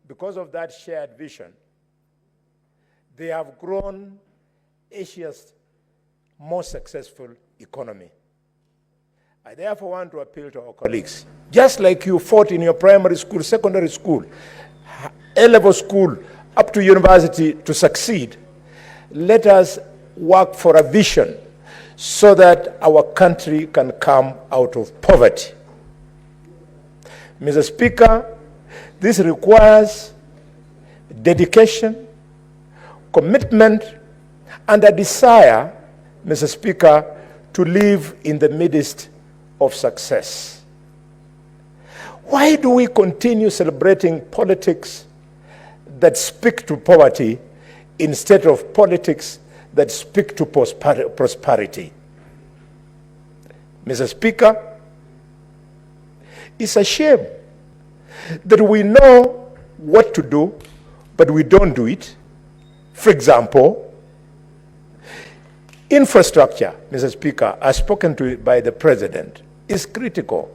because of that shared vision, they have grown Asia's most successful economy. I therefore want to appeal to our colleagues. Just like you fought in your primary school, secondary school, A-level school, up to university to succeed, let us work for a vision so that our country can come out of poverty. Mr. Speaker, this requires dedication, commitment, and a desire, Mr. Speaker, to live in the midst of success. Why do we continue celebrating politics that speak to poverty instead of politics that speak to prosperity? Mr. Speaker, it's a shame that we know what to do, but we don't do it. For example, infrastructure, Mr. Speaker, as spoken to by the President, is critical.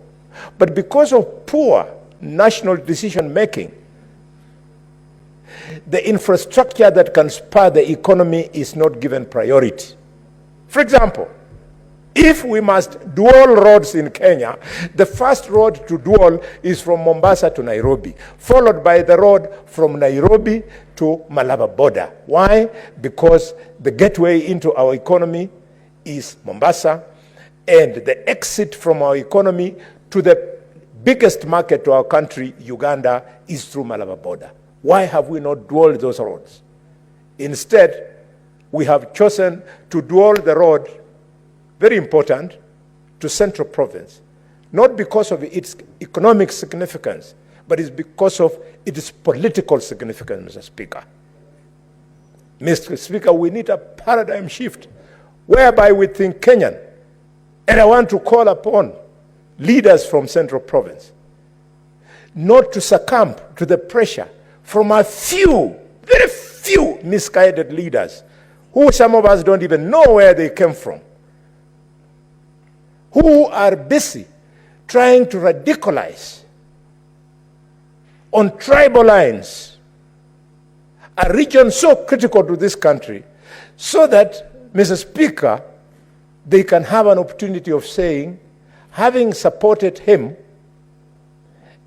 But because of poor national decision-making, the infrastructure that can spur the economy is not given priority. For example, if we must dual roads in Kenya, the first road to dual is from Mombasa to Nairobi, followed by the road from Nairobi to Malaba border. Why? Because the gateway into our economy is Mombasa, and the exit from our economy to the biggest market to our country, Uganda, is through Malaba border. Why have we not dual those roads? Instead, we have chosen to dual the road, very important, to Central Province, not because of its economic significance, but it's because of its political significance, Mr. Speaker. Mr. Speaker, we need a paradigm shift whereby we think Kenyan. And I want to call upon leaders from Central Province not to succumb to the pressure from a few, very few misguided leaders who some of us don't even know where they came from, who are busy trying to radicalize on tribal lines a region so critical to this country, so that, Mr. Speaker, they can have an opportunity of saying, having supported him,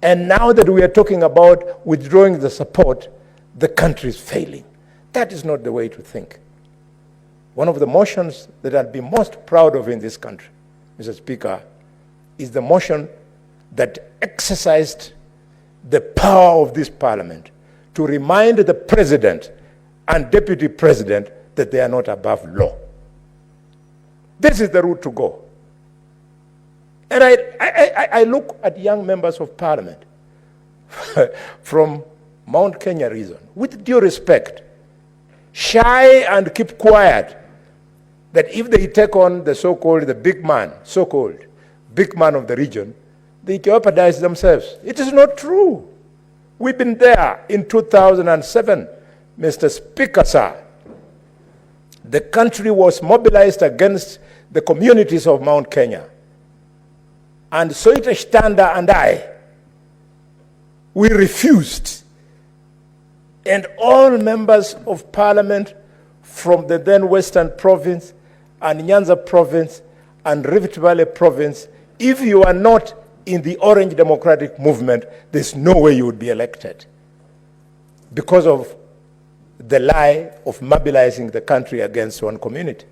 and now that we are talking about withdrawing the support, the country is failing. That is not the way to think. One of the motions that I'll be most proud of in this country, Mr. Speaker, is the motion that exercised the power of this parliament to remind the president and deputy president that they are not above law. This is the route to go. And I look at young members of parliament from Mount Kenya region, with due respect, shy and keep quiet, that if they take on the so-called, the big man, so-called big man of the region, they jeopardize themselves. It is not true. We've been there in 2007, Mr. Speaker, sir. The country was mobilized against the communities of Mount Kenya. And Soita Shtanda and I, we refused. And all members of parliament from the then Western Province and Nyanza Province and Rift Valley Province, if you are not in the Orange Democratic Movement, there's no way you would be elected because of the lie of mobilizing the country against one community.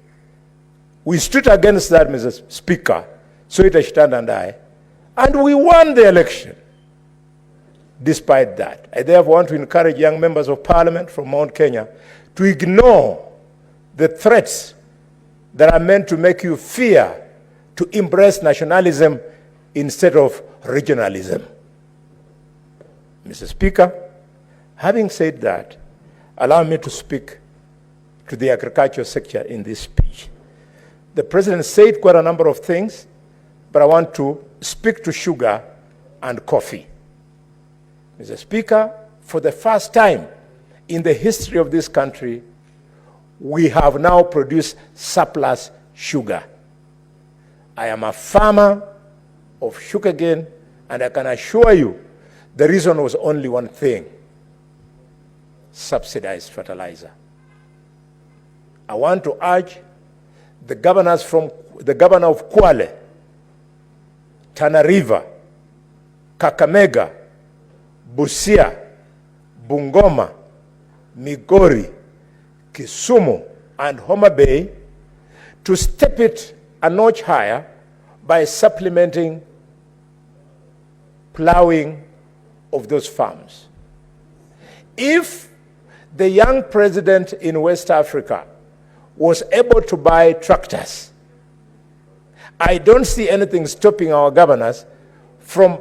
We stood against that, Mr. Speaker, Soita Shtanda and I, and we won the election. Despite that, I therefore want to encourage young members of parliament from Mount Kenya to ignore the threats that are meant to make you fear to embrace nationalism instead of regionalism. Mr. Speaker, having said that, allow me to speak to the agriculture sector in this speech. The President said quite a number of things, but I want to speak to sugar and coffee. Mr. Speaker, for the first time in the history of this country, we have now produced surplus sugar. I am a farmer of sugarcane, and I can assure you the reason was only one thing. subsidized fertilizer. I want to urge the governor of Kwale, Tana River, Kakamega, Busia, Bungoma, Migori, Kisumu, and Homa Bay to step it a notch higher by supplementing plowing of those farms. If the young president in West Africa was able to buy tractors, I don't see anything stopping our governors from